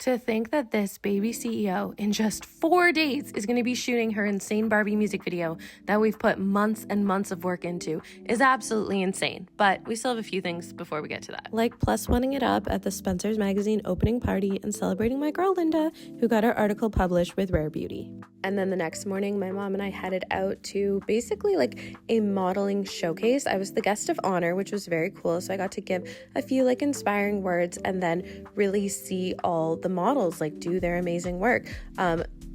To think that this baby CEO in just 4 days is going to be shooting her insane Barbie music video that we've put months and months of work into is absolutely insane. But we still have a few things before we get to that. Like plus oneing it up at the Spencer's Magazine opening party and celebrating my girl Linda, who got her article published with Rare Beauty. And then the next morning, my mom and I headed out to basically like a modeling showcase. I was the guest of honor, which was very cool. So I got to give a few like inspiring words and then really see all the models like do their amazing work.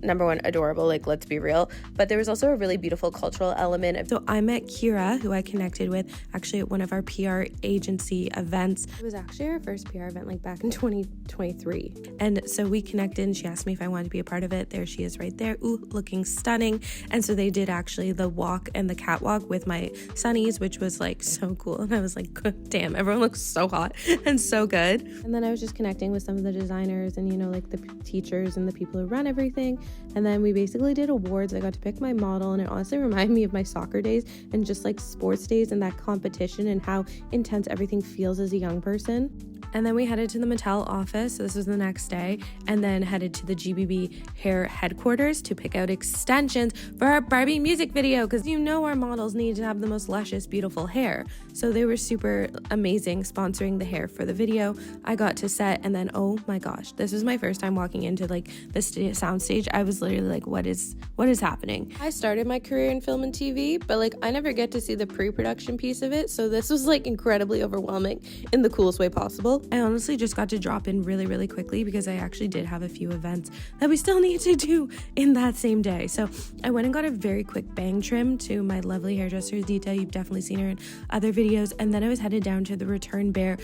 Number one, adorable, like let's be real, but there was also a really beautiful cultural element. So I met Kira, who I connected with actually at one of our PR agency events. It was actually our first PR event like back in 2023, and so we connected and she asked me if I wanted to be a part of it. There she is right there, ooh, looking stunning. And so they did actually the walk and the catwalk with my sunnies, which was like so cool, and I was like, damn, everyone looks so hot and so good. And then I was just connecting with some of the designers and like the teachers and the people who run everything. And then we basically did awards. I got to pick my model, and it honestly reminded me of my soccer days and just like sports days and that competition and how intense everything feels as a young person. And then we headed to the Mattel office, so this was the next day, and then headed to the GBB hair headquarters to pick out extensions for our Barbie music video, because our models need to have the most luscious, beautiful hair. So they were super amazing sponsoring the hair for the video. I got to set, and then oh my gosh, this was my first time walking into like the sound stage. I was literally like, what is happening? I started my career in film and TV, but like I never get to see the pre-production piece of it, so this was like incredibly overwhelming in the coolest way possible. I honestly just got to drop in really, really quickly because I actually did have a few events that we still need to do in that same day. So I went and got a very quick bang trim to my lovely hairdresser's detail. You've definitely seen her in other videos. And then I was headed down to the Return Bear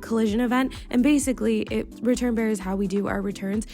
collision event. And basically, Return Bear is how we do our returns.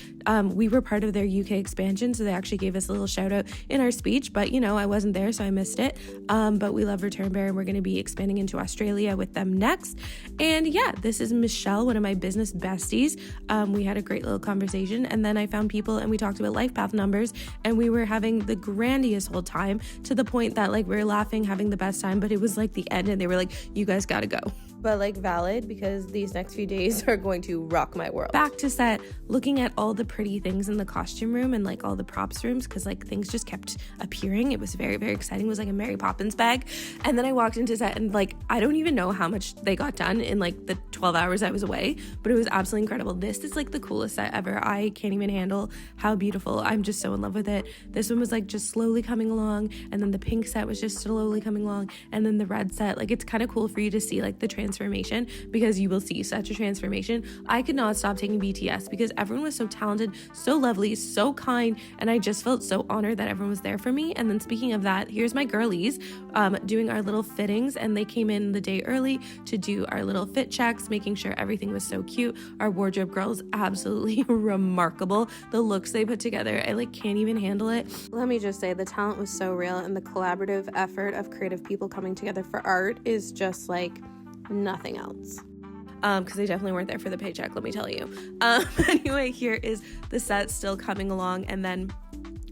We were part of their UK expansion, so they actually gave us a little shout out in our speech, but I wasn't there, so I missed it. But we love Return Bear, and we're going to be expanding into Australia with them next. And yeah, this is Michelle, one of my business besties. We had a great little conversation, and then I found people and we talked about life path numbers, and we were having the grandiest whole time, to the point that like we were laughing, having the best time, but it was like the end and they were like, you guys gotta go. But like valid, because these next few days are going to rock my world. Back to set, looking at all the pretty things in the costume room and like all the props rooms, because like things just kept appearing. It was very, very exciting. It was like a Mary Poppins bag. And then I walked into set and like I don't even know how much they got done in like the 12 hours I was away, but it was absolutely incredible. This is like the coolest set ever. I can't even handle how beautiful. I'm just so in love with it. This one was like just slowly coming along, and then the pink set was just slowly coming along, and then the red set, like it's kind of cool for you to see like the transformation, because you will see such a transformation. I could not stop taking BTS because everyone was so talented, so lovely, so kind, and I just felt so honored that everyone was there for me. And then speaking of that, here's my girlies doing our little fittings, and they came in the day early to do our little fit checks, making sure everything was so cute. Our wardrobe girls, absolutely remarkable. The looks they put together, I like can't even handle it. Let me just say, the talent was so real, and the collaborative effort of creative people coming together for art is just like nothing else. Because they definitely weren't there for the paycheck, let me tell you. Anyway, here is the set still coming along, and then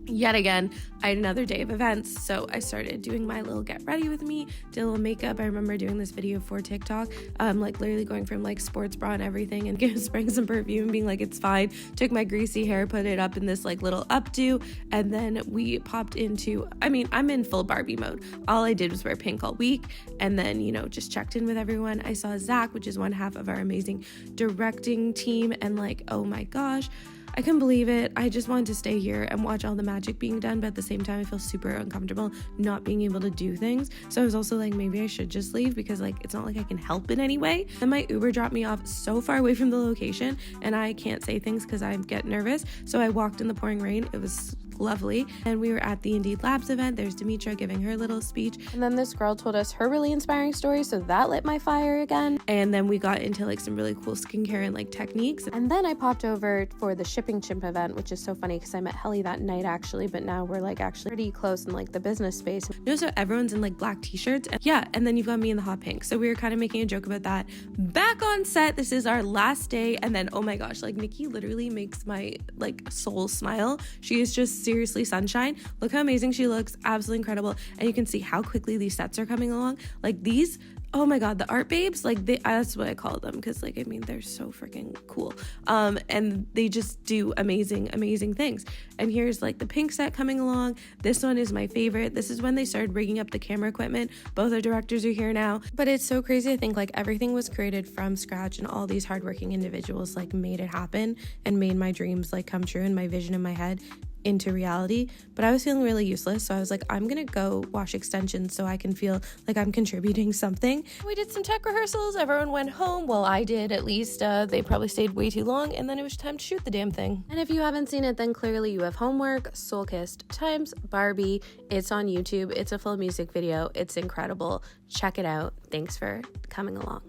yet again, I had another day of events, so I started doing my little get ready with me, did a little makeup. I remember doing this video for TikTok, like literally going from like sports bra and everything and spraying some perfume and being like, it's fine. Took my greasy hair, put it up in this like little updo, and then we popped into, I'm in full Barbie mode. All I did was wear pink all week, and then, just checked in with everyone. I saw Zach, which is one half of our amazing directing team, and like, oh my gosh, I couldn't believe it. I just wanted to stay here and watch all the magic being done, but at the same time, I feel super uncomfortable not being able to do things. So I was also like, maybe I should just leave, because like it's not like I can help in any way. Then my Uber dropped me off so far away from the location, and I can't say things because I get nervous. So I walked in the pouring rain. It was lovely, and we were at the Indeed Labs event. There's Demetra giving her little speech, and then this girl told us her really inspiring story, so that lit my fire again. And then we got into like some really cool skincare and like techniques, and then I popped over for the Shipping Chimp event, which is so funny because I met Helly that night actually, but now we're like actually pretty close in like the business space. So everyone's in like black t-shirts, and then you've got me in the hot pink, so we were kind of making a joke about that. Back on set, this is our last day, and then oh my gosh, like Nikki literally makes my like soul smile. She is just seriously sunshine. Look how amazing she looks, absolutely incredible. And you can see how quickly these sets are coming along. Like these Oh my god, the art babes, like that's what I call them, because like, I mean, they're so freaking cool. And they just do amazing things. And here's like the pink set coming along. This one is my favorite. This is when they started rigging up the camera equipment. Both our directors are here now. But it's so crazy to think like everything was created from scratch, and all these hardworking individuals like made it happen and made my dreams like come true and my vision in my head into reality. But I was feeling really useless, so I was like, I'm gonna go wash extensions so I can feel like I'm contributing something. We did some tech rehearsals. Everyone went home. Well, I did, at least. They probably stayed way too long, and then it was time to shoot the damn thing. And if you haven't seen it, then clearly you have homework. Soul Kissed times Barbie. It's on YouTube. It's a full music video. It's incredible. Check it out. Thanks for coming along.